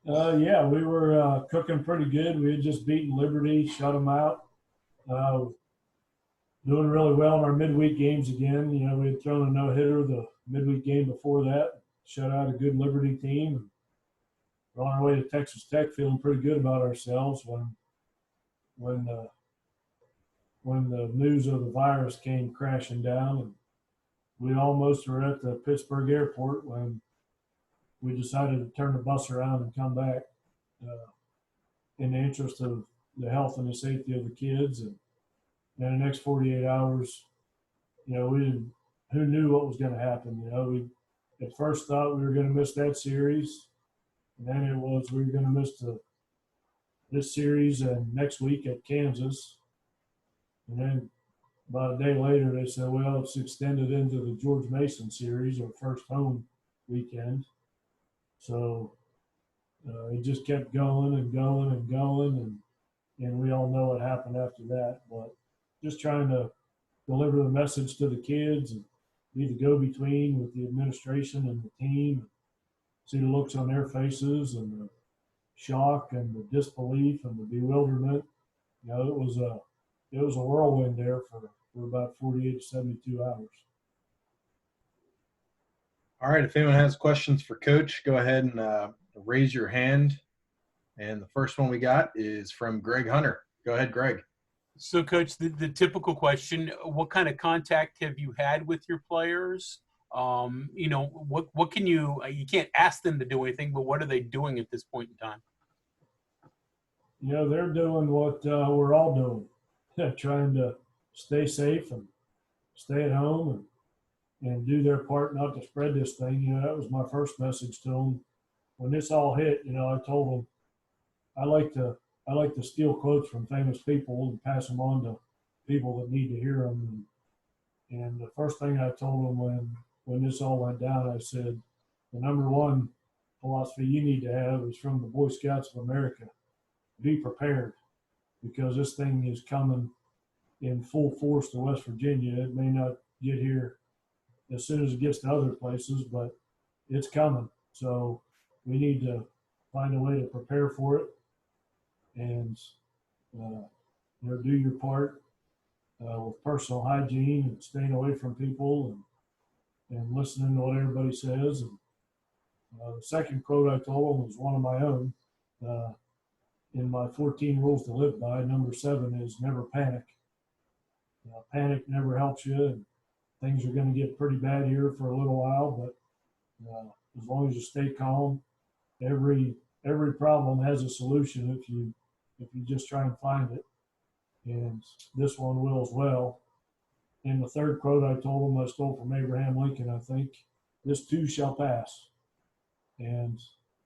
Yeah, we were cooking pretty good. We had just beaten Liberty, shut them out. Uh, Doing really well in our midweek games again. You know, we had thrown a no hitter the midweek game before that, shut out a good Liberty team. We're on our way to Texas Tech, feeling pretty good about ourselves when uh, when the news of the virus came crashing down, and we almost were at the Pittsburgh airport when we decided to turn the bus around and come back uh, in the interest of the health and the safety of the kids. And in the next 48 hours, you know, we didn't, who knew what was going to happen? You know, we at first thought we were going to miss that series, and then it was we were going to miss this series and next week at Kansas. And then about a day later, they said, well, it's extended into the George Mason series, our first home weekend. So it just kept going and going and going, and we all know what happened after that. But just trying to deliver the message to the kids and be the go-between with the administration and the team, see the looks on their faces and the shock and the disbelief and the bewilderment. You know, it was a whirlwind there for about 48 to 72 hours. All right. If anyone has questions for Coach, go ahead and raise your hand. And the first one we got is from Greg Hunter. Go ahead, Greg. So, Coach, the typical question, what kind of contact have you had with your players? You know, what can you can't ask them to do anything, but what are they doing at this point in time? You know, they're doing what we're all doing, trying to stay safe and stay at home and do their part not to spread this thing. You know, that was my first message to them. When this all hit, you know, I told them I like to steal quotes from famous people and pass them on to people that need to hear them. And the first thing I told them when this all went down, I said, the number one philosophy you need to have is from the Boy Scouts of America. Be prepared, because this thing is coming in full force to West Virginia. It may not get here as soon as it gets to other places, but it's coming. So we need to find a way to prepare for it and do your part with personal hygiene and staying away from people and listening to what everybody says. And the second quote I told them was one of my own. In my 14 rules to live by, number 7 is never panic. Panic never helps you, and things are going to get pretty bad here for a little while, but as long as you stay calm, every problem has a solution if you just try and find it, and this one will as well. And the third quote I told them I stole from Abraham Lincoln, I think, this too shall pass. And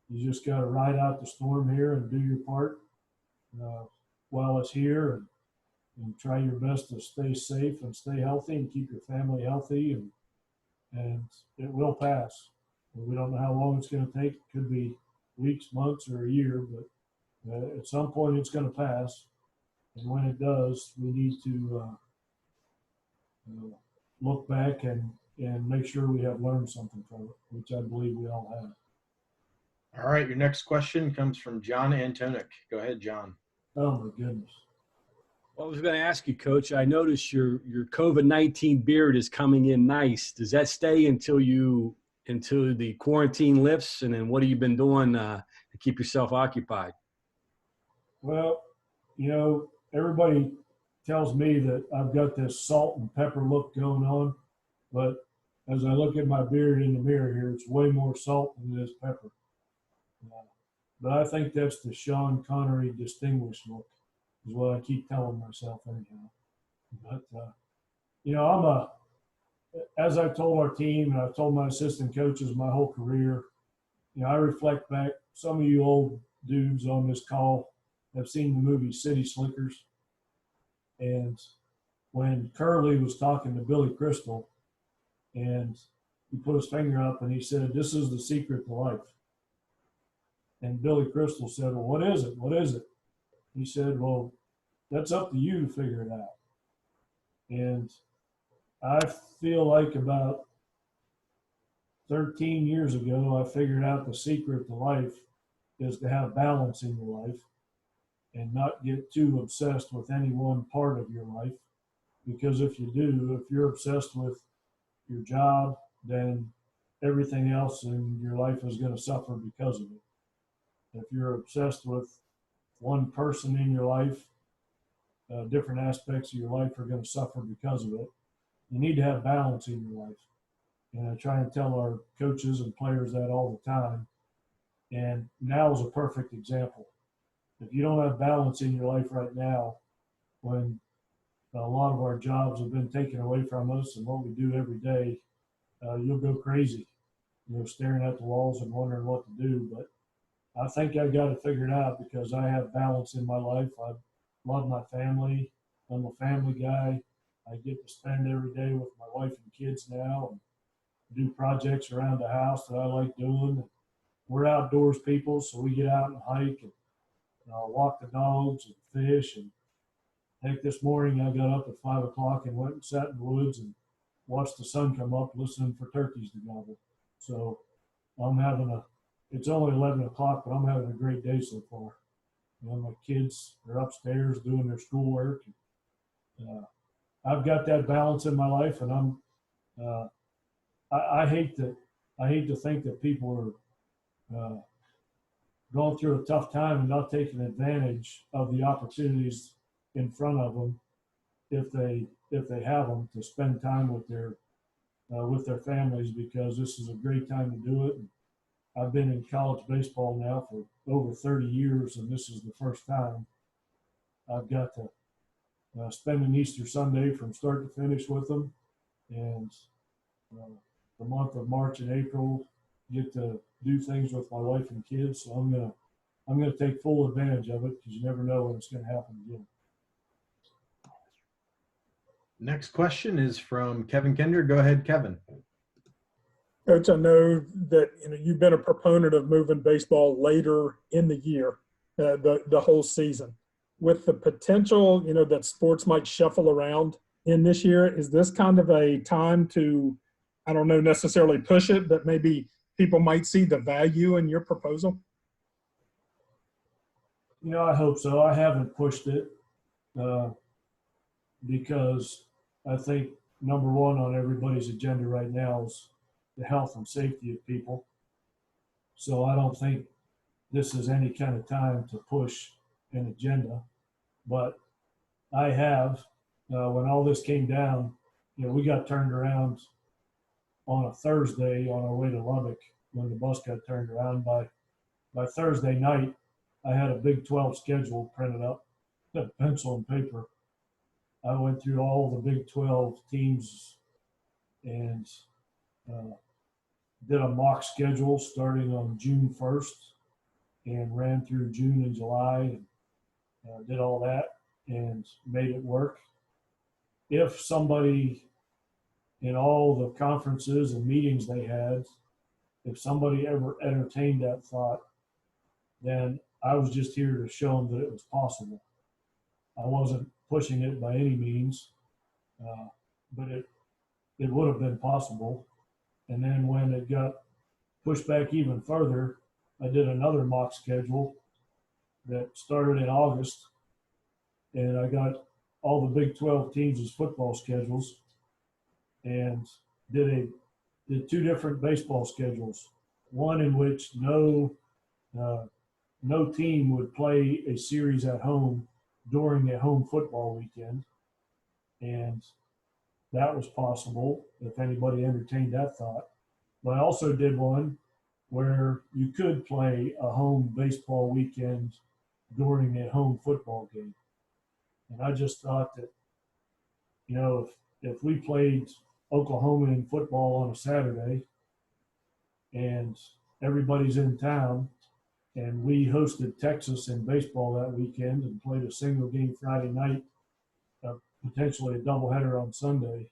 you just got to ride out the storm here and do your part while it's here, and try your best to stay safe and stay healthy and keep your family healthy, and it will pass. We don't know how long it's going to take. It could be weeks, months, or a year, but at some point it's going to pass. And when it does, we need to look back and make sure we have learned something from it, which I believe we all have. All right. Your next question comes from John Antonik. Go ahead, John. Oh, my goodness. Well, I was going to ask you, Coach, I noticed your COVID-19 beard is coming in nice. Does that stay until the quarantine lifts? And then what have you been doing to keep yourself occupied? Well, you know, everybody tells me that I've got this salt and pepper look going on, but as I look at my beard in the mirror here, it's way more salt than it is pepper. But I think that's the Sean Connery distinguished look, is what I keep telling myself anyhow. But, you know, as I've told our team and I've told my assistant coaches my whole career, you know, I reflect back, some of you old dudes on this call have seen the movie City Slickers. And when Curly was talking to Billy Crystal, and he put his finger up and he said, "This is the secret to life." And Billy Crystal said, "Well, what is it? What is it?" He said, "Well, that's up to you to figure it out." And I feel like about 13 years ago, I figured out the secret to life is to have balance in your life and not get too obsessed with any one part of your life. Because if you do, if you're obsessed with your job, then everything else in your life is going to suffer because of it. If you're obsessed with one person in your life, different aspects of your life are going to suffer because of it. You need to have balance in your life. And I try and tell our coaches and players that all the time. And now is a perfect example. If you don't have balance in your life right now, when a lot of our jobs have been taken away from us and what we do every day, you'll go crazy, staring at the walls and wondering what to do. But I think I got it figured out because I have balance in my life. I love my family. I'm a family guy. I get to spend every day with my wife and kids now and do projects around the house that I like doing. We're outdoors people, so we get out and hike and walk the dogs and fish. And heck, this morning I got up at 5 o'clock and went and sat in the woods and watched the sun come up, listening for turkeys to gobble. So it's only 11 o'clock, but I'm having a great day so far. My kids are upstairs doing their schoolwork. I've got that balance in my life, and I hate to think that people are going through a tough time and not taking advantage of the opportunities in front of them if they have them to spend time with their families, because this is a great time to do it. And I've been in college baseball now for over 30 years, and this is the first time I've got to spend an Easter Sunday from start to finish with them. And the month of March and April, get to do things with my wife and kids. So I'm gonna take full advantage of it, because you never know when it's gonna happen again. Next question is from Kevin Kender. Go ahead, Kevin. Coach, I know that you've been a proponent of moving baseball later in the year, the whole season. With the potential, that sports might shuffle around in this year, is this kind of a time to, I don't know necessarily push it, but maybe people might see the value in your proposal? I hope so. I haven't pushed it because I think number one on everybody's agenda right now is the health and safety of people. So I don't think this is any kind of time to push an agenda. But I have, when all this came down, we got turned around on a Thursday on our way to Lubbock when the bus got turned around. By Thursday night, I had a Big 12 schedule printed up, pencil and paper. I went through all the Big 12 teams and did a mock schedule starting on June 1st and ran through June and July and did all that and made it work. If somebody in all the conferences and meetings they had, if somebody ever entertained that thought, then I was just here to show them that it was possible. I wasn't pushing it by any means, but it would have been possible. And then when it got pushed back even further, I did another mock schedule that started in August, and I got all the Big 12 teams' football schedules and did two different baseball schedules. One in which no team would play a series at home during a home football weekend, and that was possible if anybody entertained that thought. But I also did one where you could play a home baseball weekend during a home football game. And I just thought that, if we played Oklahoma in football on a Saturday and everybody's in town, and we hosted Texas in baseball that weekend and played a single game Friday night, potentially a doubleheader on Sunday,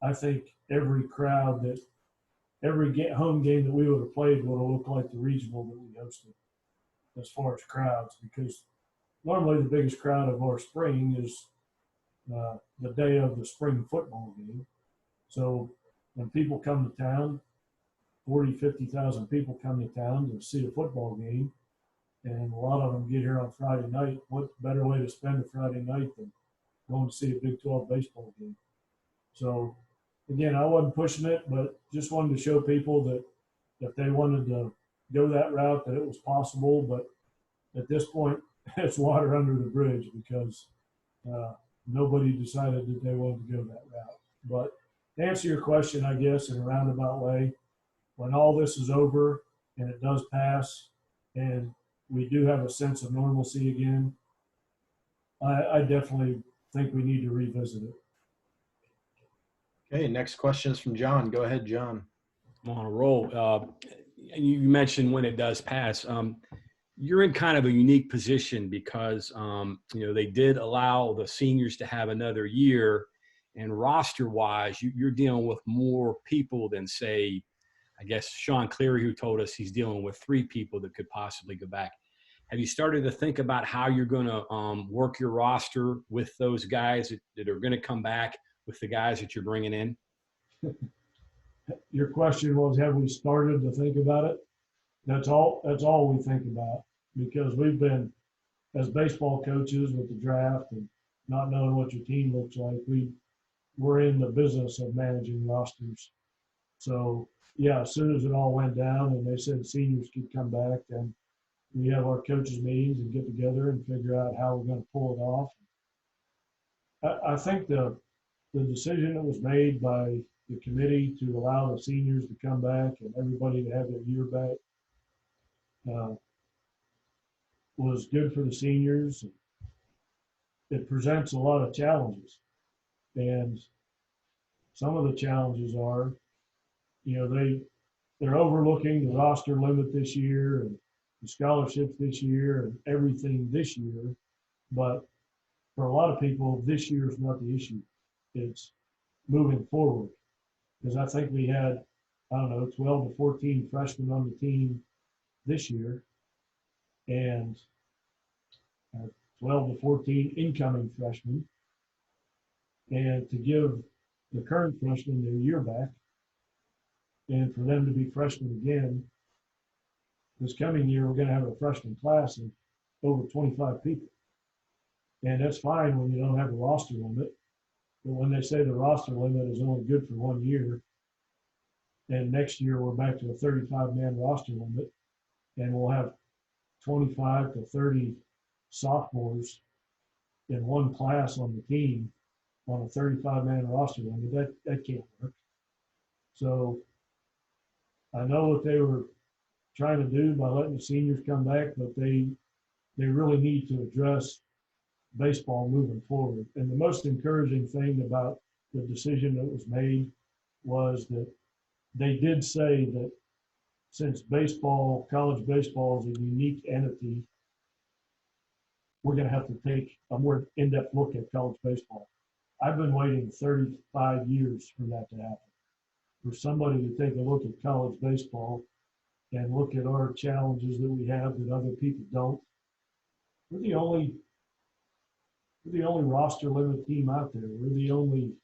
I think every home game that we would have played would have looked like the regional that we hosted as far as crowds, because normally the biggest crowd of our spring is the day of the spring football game. So when people come to town, 40, 50,000 people come to town to see a football game, and a lot of them get here on Friday night. What better way to spend a Friday night than going to see a Big 12 baseball game? So, again, I wasn't pushing it, but just wanted to show people that if they wanted to go that route, that it was possible. But at this point, it's water under the bridge because nobody decided that they wanted to go that route. But to answer your question, I guess, in a roundabout way, when all this is over and it does pass and we do have a sense of normalcy again, I definitely think we need to revisit it. Okay, next question is from John. Go ahead, John. I'm on a roll. You mentioned when it does pass. You're in kind of a unique position because, they did allow the seniors to have another year, and roster-wise, you're dealing with more people than, say, I guess Sean Cleary, who told us he's dealing with 3 people that could possibly go back. Have you started to think about how you're going to work your roster with those guys that are going to come back, with the guys that you're bringing in? Your question was, have we started to think about it? That's all we think about, because we've been, as baseball coaches with the draft and not knowing what your team looks like, we're in the business of managing rosters. So yeah, as soon as it all went down and they said seniors could come back, then we have our coaches meetings and get together and figure out how we're going to pull it off. I think the decision that was made by the committee to allow the seniors to come back and everybody to have their year back was good for the seniors. It presents a lot of challenges, and some of the challenges are, they're overlooking the roster limit this year and the scholarships this year and everything this year. But for a lot of people, this year is not the issue. It's moving forward. Because I think we had, 12 to 14 freshmen on the team this year, and 12 to 14 incoming freshmen. And to give the current freshmen their year back, and for them to be freshmen again, this coming year, we're going to have a freshman class of over 25 people. And that's fine when you don't have a roster limit. But when they say the roster limit is only good for 1 year, and next year we're back to a 35-man roster limit, and we'll have 25 to 30 sophomores in one class on the team on a 35-man roster limit, that can't work. So I know what they were trying to do by letting the seniors come back, but they really need to address baseball moving forward. And the most encouraging thing about the decision that was made was that they did say that since college baseball is a unique entity, we're going to have to take a more in-depth look at college baseball. I've been waiting 35 years for that to happen, for somebody to take a look at college baseball and look at our challenges that we have that other people don't. We're the only roster limit team out there. We're the only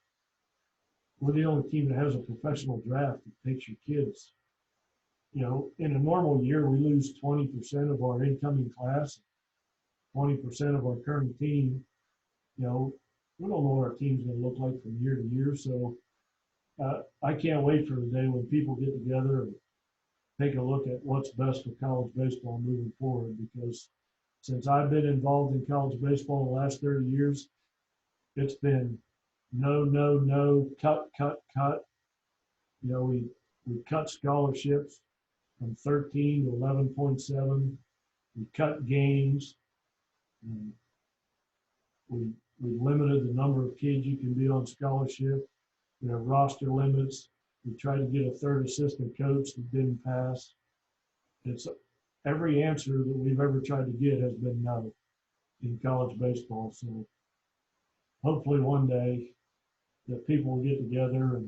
team that has a professional draft that takes your kids. In a normal year, we lose 20% of our incoming class, 20% of our current team. We don't know what our team's going to look like from year to year. So I can't wait for the day when people get together and take a look at what's best for college baseball moving forward, because since I've been involved in college baseball the last 30 years, it's been no, cut. We cut scholarships from 13 to 11.7. We cut games. We limited the number of kids you can be on scholarship. We have roster limits. We tried to get a third assistant coach that didn't pass. It's every answer that we've ever tried to get has been no in college baseball. So hopefully one day that people will get together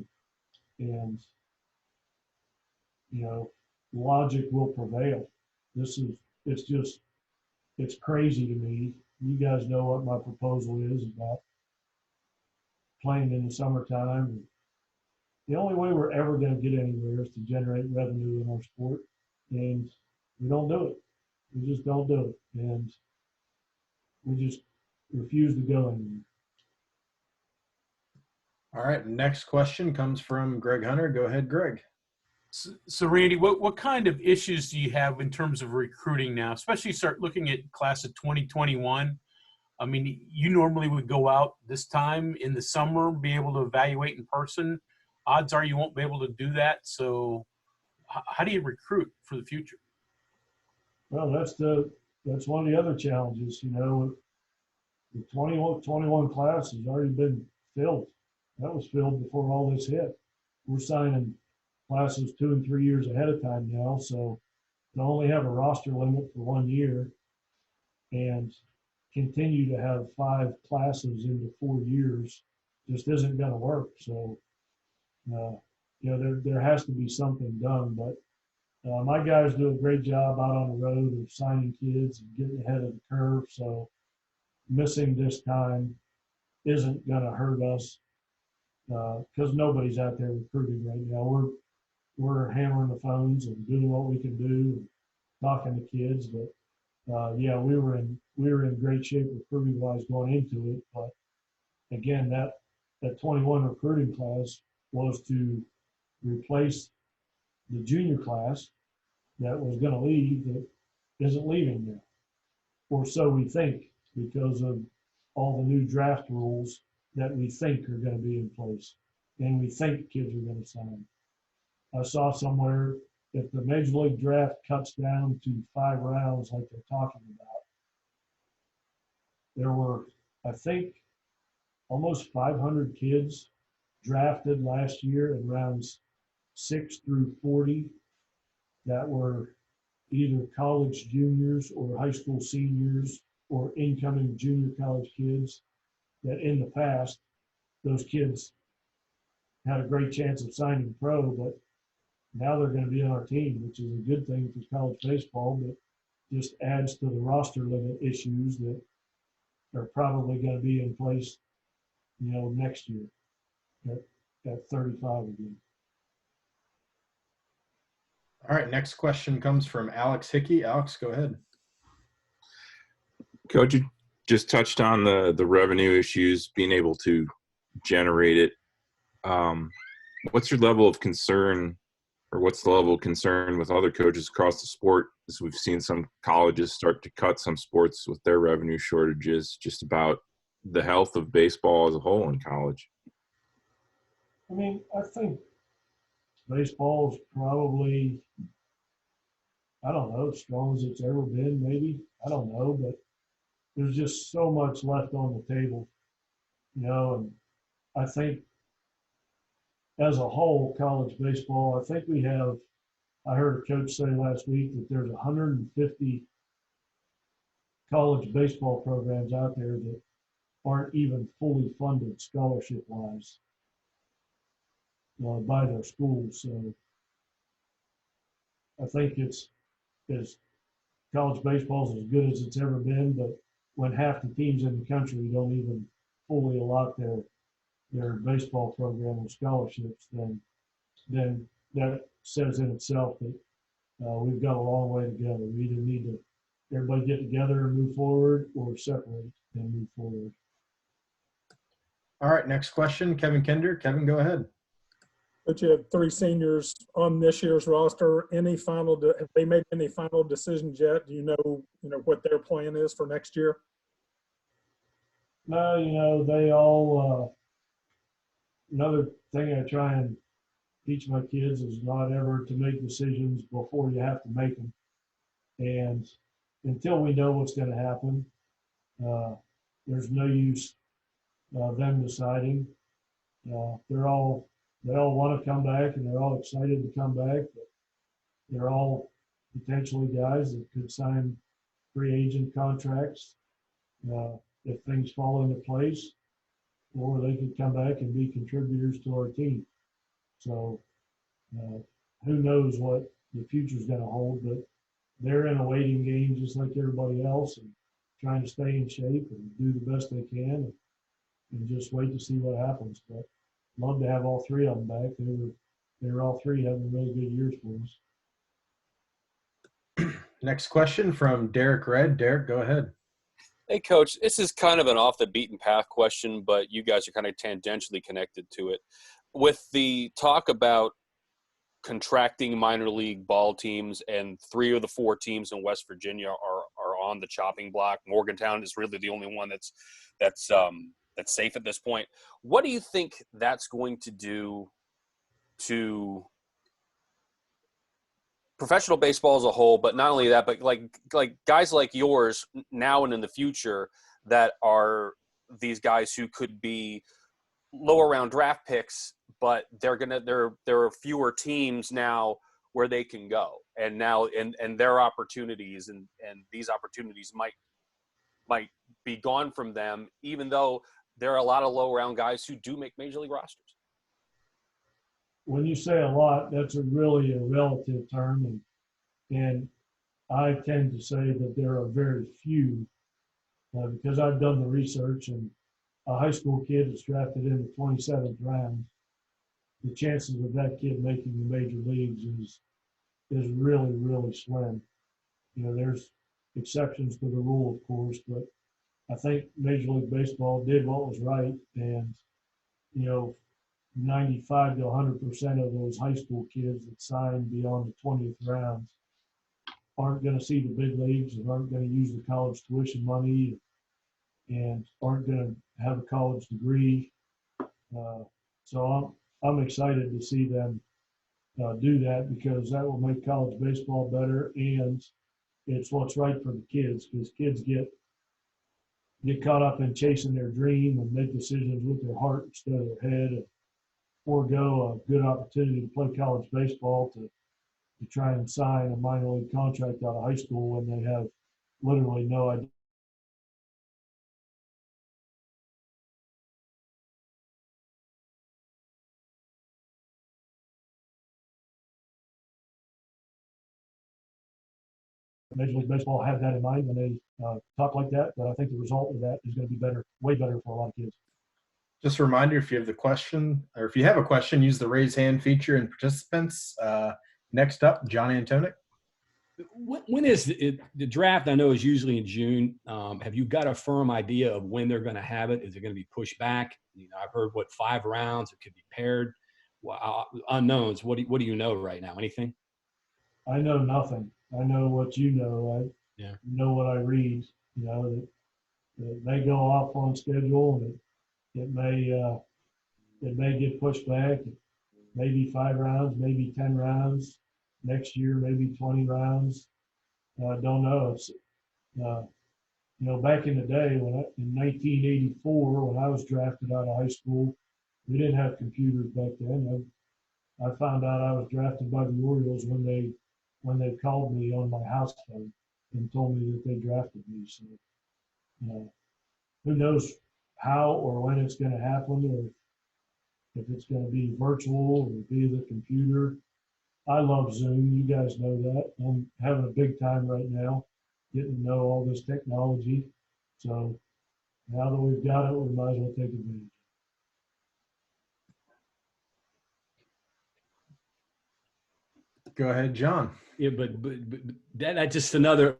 and logic will prevail. It's crazy to me. You guys know what my proposal is about playing in the summertime. The only way we're ever going to get anywhere is to generate revenue in our sport, and we don't do it. We just don't do it, and we just refuse to go anymore. All right. Next question comes from Greg Hunter. Go ahead, Greg. So Randy, what kind of issues do you have in terms of recruiting now, especially start looking at class of 2021? I mean, you normally would go out this time in the summer, be able to evaluate in person. Odds are you won't be able to do that. So how do you recruit for the future? Well, that's one of the other challenges. You know, the 21 class has already been filled. That was filled before all this hit. We're signing classes 2 and 3 years ahead of time now, so to only have a roster limit for 1 year and continue to have 5 classes into 4 years just isn't going to work. So, you know, there has to be something done. But my guys do a great job out on the road of signing kids and getting ahead of the curve. So missing this time isn't going to hurt us because nobody's out there recruiting right now. We're hammering the phones and doing what we can do, and talking to kids. But yeah, we were in great shape recruiting wise going into it. But again, that 21 recruiting class was to replace the junior class that was going to leave that isn't leaving now, or so we think, because of all the new draft rules that we think are going to be in place, and we think kids are going to sign. I saw somewhere if the Major League Draft cuts down to 5 rounds like they're talking about, there were, I think, almost 500 kids drafted last year in rounds 6 through 40 that were either college juniors or high school seniors or incoming junior college kids that in the past, those kids had a great chance of signing pro, but now they're going to be on our team, which is a good thing for college baseball, but just adds to the roster limit issues that are probably going to be in place, you know, next year at 35 again. All right. Next question comes from Alex Hickey. Alex, go ahead. Coach, you just touched on the revenue issues, being able to generate it. What's your level of concern, or what's the level of concern with other coaches across the sport, as we've seen some colleges start to cut some sports with their revenue shortages, just about the health of baseball as a whole in college? I mean, I think baseball is probably, I don't know, as strong as it's ever been, maybe. I don't know, but there's just so much left on the table, you know, and I think as a whole, college baseball, I think we have, I heard a coach say last week that there's 150 college baseball programs out there that aren't even fully funded scholarship-wise by their schools. So I think college baseball is as good as it's ever been, but when half the teams in the country don't even fully allot their baseball program with scholarships, then that says in itself that we've got a long way to go. We either need to everybody get together and move forward, or separate and move forward. All right, next question, Kevin Kinder. Kevin, go ahead. But you have 3 seniors on this year's roster. Have they made any final decisions yet? Do you know what their plan is for next year? No, they all. Another thing I try and teach my kids is not ever to make decisions before you have to make them. And until we know what's going to happen, there's no use them deciding. They all want to come back, and they're all excited to come back, but they're all potentially guys that could sign free agent contracts if things fall into place, or they could come back and be contributors to our team. So who knows what the future is going to hold, but they're in a waiting game just like everybody else, and trying to stay in shape and do the best they can, and just wait to see what happens. But love to have all 3 of them back. They were all 3 having really good years for us. Next question from Derek Red. Derek, go ahead. Hey, Coach, this is kind of an off the beaten path question, but you guys are kind of tangentially connected to it. With the talk about contracting minor league ball teams, and 3 of the 4 teams in West Virginia are on the chopping block. Morgantown is really the only one that's safe at this point. What do you think that's going to do to professional baseball as a whole, but not only that, but like guys like yours now and in the future that are these guys who could be lower round draft picks, but there are fewer teams now where they can go, and now and their opportunities and these opportunities might be gone from them, even though there are a lot of low round guys who do make major league rosters. When you say a lot, that's a really a relative term, and I tend to say that there are very few, because I've done the research, and a high school kid is drafted in the 27th round. The chances of that kid making the major leagues is really, really slim. You know, there's exceptions to the rule, of course, but I think Major League Baseball did what was right, and 95 to 100% of those high school kids that sign beyond the 20th round aren't going to see the big leagues and aren't going to use the college tuition money and aren't going to have a college degree. So I'm excited to see them do that, because that will make college baseball better, and it's what's right for the kids, because kids get caught up in chasing their dream and make decisions with their heart instead of their head, and forego a good opportunity to play college baseball to try and sign a minor league contract out of high school when they have literally no idea. Major League Baseball had that in mind when they talk like that, but I think the result of that is going to be better, way better for a lot of kids. Just a reminder, if you have the question, or if you have a question, use the raise hand feature in participants. Next up, John Antonic. When is the draft? I know is usually in June. Have you got a firm idea of when they're going to have it? Is it going to be pushed back? I've heard 5 rounds. It could be paired. Unknowns. What do you know right now? Anything? I know nothing. I know what you know. I know what I read. That may go off on schedule, and it may get pushed back. Maybe 5 rounds, maybe 10 rounds. Next year, maybe 20 rounds. Don't know. It's back in the day in 1984, when I was drafted out of high school, we didn't have computers back then. I found out I was drafted by the Orioles when they called me on my house phone and told me that they drafted me. So, who knows how or when it's going to happen, or if it's going to be virtual or via the computer. I love Zoom. You guys know that. I'm having a big time right now, getting to know all this technology. So now that we've got it, we might as well take advantage. Go ahead, John. Yeah, but that's just another.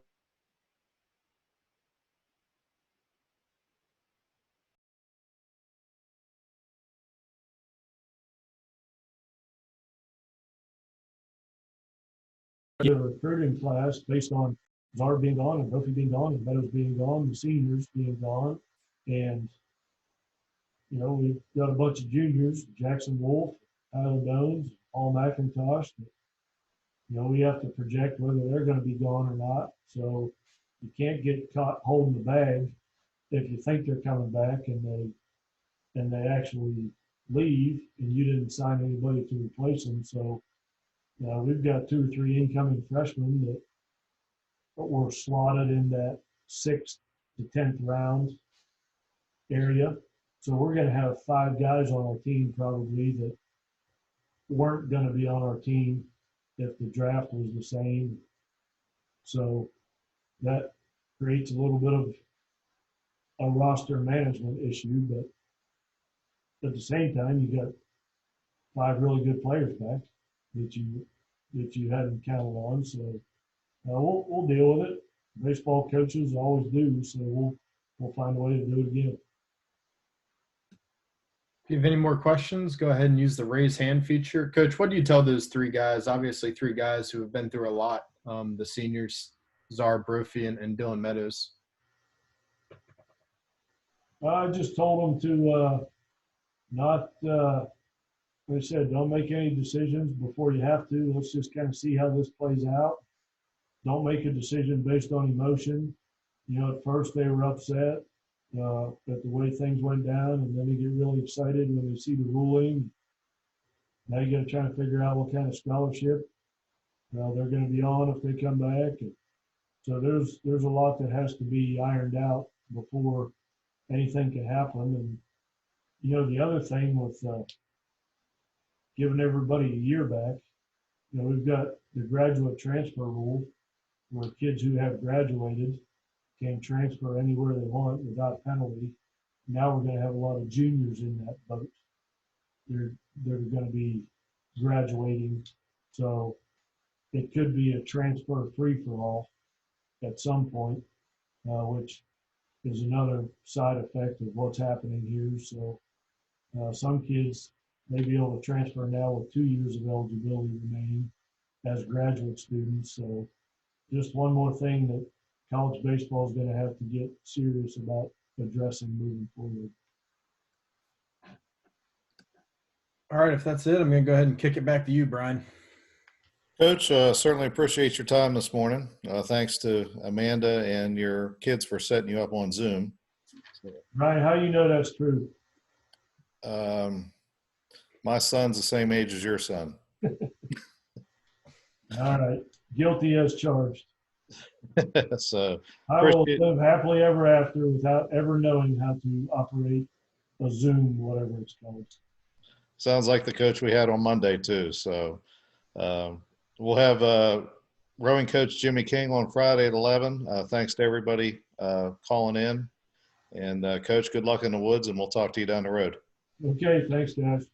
The recruiting class, based on Zard being gone and Brophy being gone and Meadows being gone, the seniors being gone, and we've got a bunch of juniors, Jackson Wolf, Tyler Jones, Paul McIntosh. We have to project whether they're going to be gone or not. So you can't get caught holding the bag if you think they're coming back and they actually leave and you didn't sign anybody to replace them. So we've got 2 or 3 incoming freshmen that were slotted in that 6th to 10th round area. So we're going to have 5 guys on our team probably that weren't going to be on our team if the draft was the same. So that creates a little bit of a roster management issue, but at the same time, you got 5 really good players back that you hadn't counted on. So we'll deal with it. Baseball coaches always do, so we'll find a way to do it again. If you have any more questions, go ahead and use the raise hand feature. Coach, what do you tell those three guys? Obviously, three guys who have been through a lot. The seniors, Czar Brophy and Dylan Meadows. I just told them to not, like I said, don't make any decisions before you have to. Let's just kind of see how this plays out. Don't make a decision based on emotion. At first they were upset at the way things went down, and then they get really excited when they see the ruling. Now you got to try to figure out what kind of scholarship they're going to be on if they come back. And so there's a lot that has to be ironed out before anything can happen. And the other thing with giving everybody a year back, we've got the graduate transfer rule where kids who have graduated can transfer anywhere they want without penalty. Now we're going to have a lot of juniors in that boat. They're going to be graduating, so it could be a transfer free for all at some point, which is another side effect of what's happening here. So some kids may be able to transfer now with 2 years of eligibility remaining as graduate students. So just one more thing that college baseball is going to have to get serious about addressing moving forward. All right, if that's it, I'm going to go ahead and kick it back to you, Brian. Coach, certainly appreciate your time this morning. Thanks to Amanda and your kids for setting you up on Zoom. Ryan, how do you know that's true? My son's the same age as your son. All right. Guilty as charged. So I will live happily ever after without ever knowing how to operate a Zoom, whatever it's called. sounds like the coach we had on Monday too. So we'll have rowing coach Jimmy King on Friday at 11. Thanks to everybody calling in. And coach, good luck in the woods, and we'll talk to you down the road. Okay. Thanks, guys.